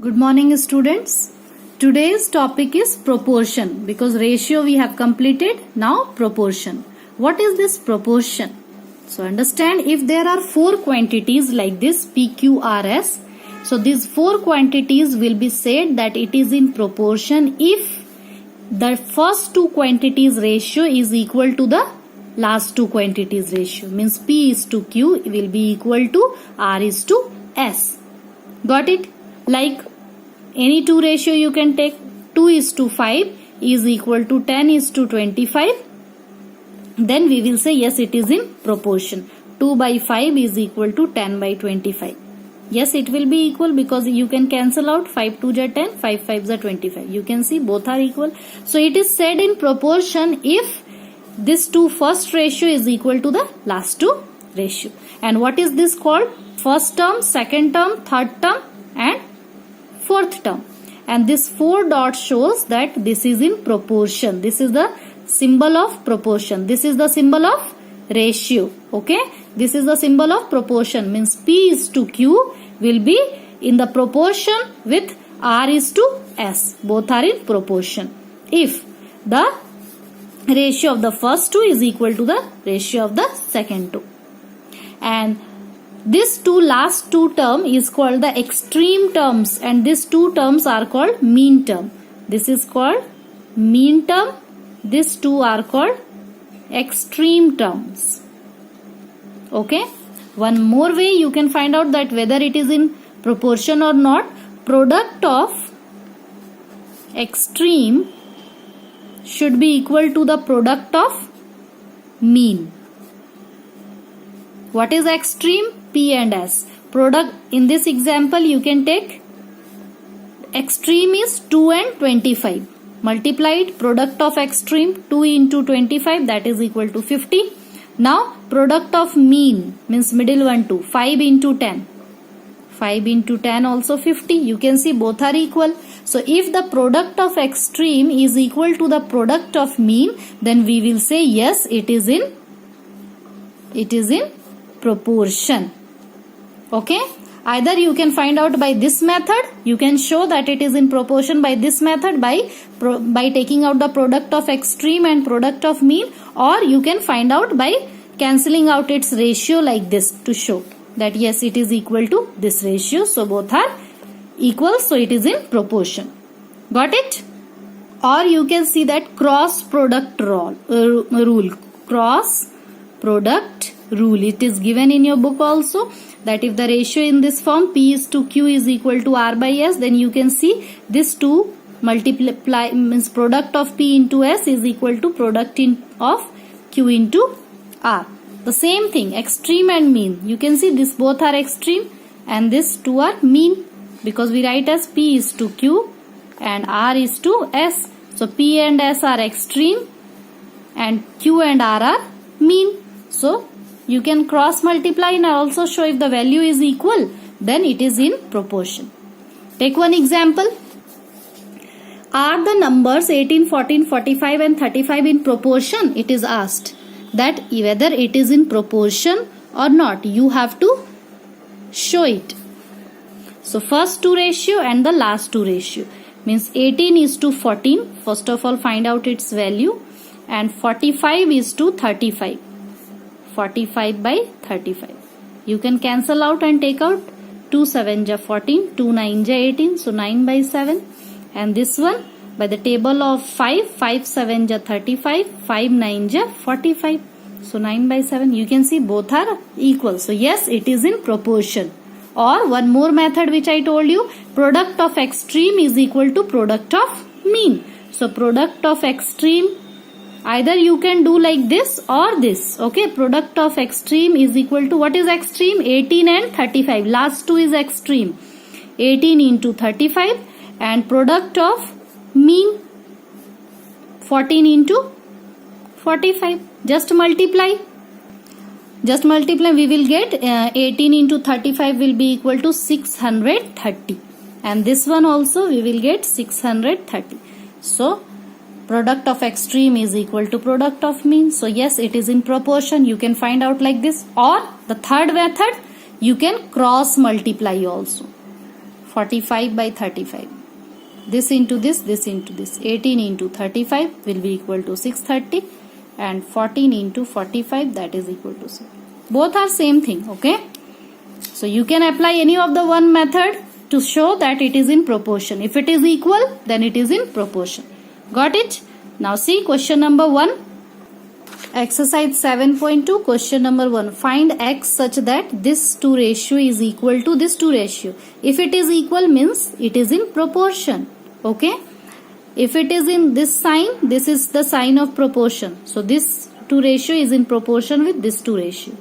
Good morning, students. Today's topic is proportion because ratio we have completed. Now proportion. What is this proportion? So understand, if there are four quantities like this P, Q, R, S. So these four quantities will be said that it is in proportion if the first two quantities ratio is equal to the last two quantities ratio. Means P is to Q will be equal to R is to S. Got it? Like any two ratio you can take. 2:5 is equal to 10:25. Then we will say yes, it is in proportion. 2/5 is equal to 10/25. Yes, it will be equal because you can cancel out 5 2 are 10, 5 5 are 25. You can see both are equal. So it is said in proportion if this two first ratio is equal to the last two ratio. And what is this called? First term, second term, third term and fourth term. And this 4 dots shows that this is in proportion. This is the symbol of proportion. This is the symbol of ratio. Okay, this is the symbol of proportion. Means P is to Q will be in the proportion with R is to S. Both are in proportion if the ratio of the first two is equal to the ratio of the second two. And this last two term is called the extreme terms, and these two terms are called mean term. This is called mean term. These two are called extreme terms. Okay. One more way you can find out that whether it is in proportion or not. Product of extreme should be equal to the product of mean. What is extreme? P and S. Product in this example you can take extreme is 2 and 25. Multiplied product of extreme 2 into 25, that is equal to 50. Now product of mean means middle one 2. 5 into 10. 5 into 10 also 50. You can see both are equal. So if the product of extreme is equal to the product of mean, then we will say yes, it is in proportion. Okay, either you can find out by this method, you can show that it is in proportion by this method by taking out the product of extreme and product of mean, or you can find out by cancelling out its ratio like this to show that yes, it is equal to this ratio. So both are equal, so it is in proportion. Got it? Or you can see that cross product rule. Cross product rule. It is given in your book also that if the ratio in this form P is to Q is equal to R by S, then you can see this two multiply means product of P into S is equal to product of Q into R. The same thing, extreme and mean. You can see this both are extreme and this two are mean because we write as P is to Q and R is to S. So P and S are extreme and Q and R are mean. So you can cross multiply and also show if the value is equal, then it is in proportion. Take one example. Are the numbers 18, 14, 45 and 35 in proportion? It is asked that whether it is in proportion or not. You have to show it. So first two ratio and the last two ratio. Means 18 is to 14. First of all find out its value. And 45 is to 35. 45 by 35. You can cancel out and take out 2 7 ja 14, 2 9 ja 18, so 9 by 7. And this one by the table of 5, 5 7 ja 35, 5 9 ja 45. So 9 by 7. You can see both are equal. So yes, it is in proportion. Or one more method which I told you, product of extreme is equal to product of mean. So product of extreme, either you can do like this or this. Okay, product of extreme is equal to, what is extreme? 18 and 35. Last two is extreme. 18 into 35 and product of mean 14 into 45. Just multiply. We will get 18 into 35 will be equal to 630. And this one also we will get 630. So product of extreme is equal to product of mean. So yes, it is in proportion. You can find out like this. Or the third method, you can cross multiply also. 45 by 35. This into this into this. 18 into 35 will be equal to 630 and 14 into 45 that is equal to 7. Both are same thing, okay? So you can apply any of the one method to show that it is in proportion. If it is equal, then it is in proportion. Got it? Now see question number 1. Exercise 7.2 question number 1. Find x such that this 2 ratio is equal to this 2 ratio. If it is equal means it is in proportion. Okay? If it is in this sign, this is the sign of proportion. So this 2 ratio is in proportion with this 2 ratio.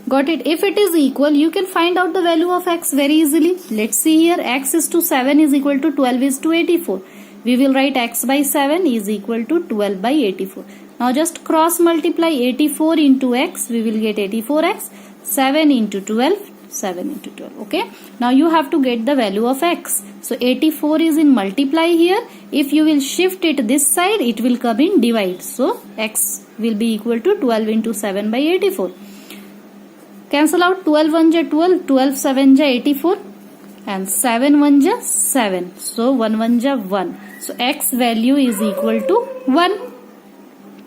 Got it? If it is equal, you can find out the value of x very easily. Let's see here. X is to 7 is equal to 12 is to 84. We will write x by 7 is equal to 12 by 84. Now just cross multiply 84 into x. We will get 84x. 7 into 12. 7 into 12. Okay. Now you have to get the value of x. So 84 is in multiply here. If you will shift it this side, it will come in divide. So x will be equal to 12 into 7 by 84. Cancel out 12 1 ja 12, 12 7 ja 84 and 7 1 ja 7. So 1 1 ja 1. So x value is equal to 1.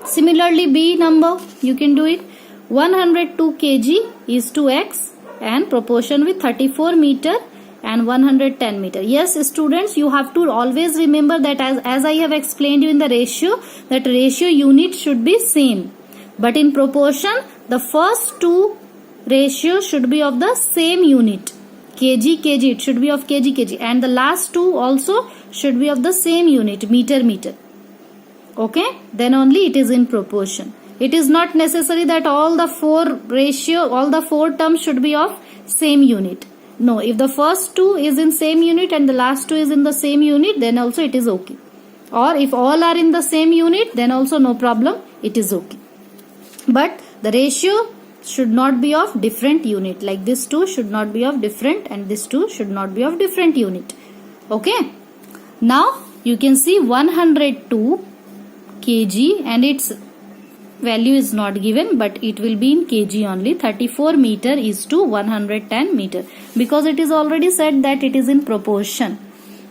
Similarly B number, you can do it. 102 kg is to x and proportion with 34 meter and 110 meter. Yes students, you have to always remember that as I have explained you in the ratio, that ratio unit should be same. But in proportion, the first two ratios should be of the same unit. Kg, kg, it should be of kg, kg. And the last two also should be of the same unit, meter, meter. Okay? Then only it is in proportion. It is not necessary that all the four terms should be of same unit. No, if the first two is in same unit and the last two is in the same unit, then also it is okay. Or if all are in the same unit, then also no problem, it is okay. But the ratio should not be of different unit. Like this two should not be of different and this two should not be of different unit. Okay. Now you can see 102 kg and its value is not given, but it will be in kg only. 34 meter is to 110 meter because it is already said that it is in proportion.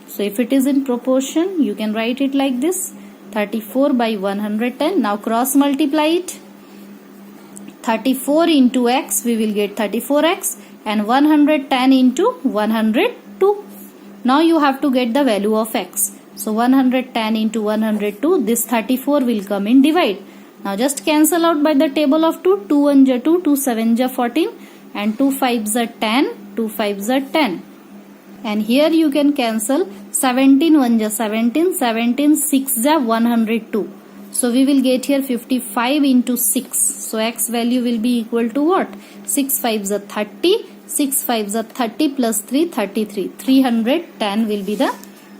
So if it is in proportion, you can write it like this, 34 by 110. Now cross multiply it. 34 into x, we will get 34x and 110 into 102. Now you have to get the value of x. So 110 into 102, this 34 will come in divide. Now just cancel out by the table of 2. 2 1 ja 2, 2 7 ja 14 and 2 5 ja 10, 2 5 ja 10. And here you can cancel 17 1 ja 17, 17 6 ja 102. So we will get here 55 into 6. So x value will be equal to what? 6 5 ja 30, 6 5 ja 30 plus 3, 33. 310 will be the,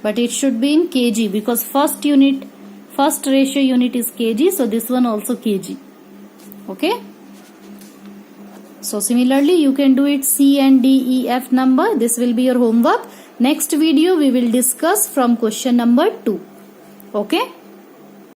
but it should be in kg because first ratio unit is kg, so this one also kg. Okay. So similarly you can do it C and D, E, F number. This will be your homework. Next video we will discuss from question number 2. Okay.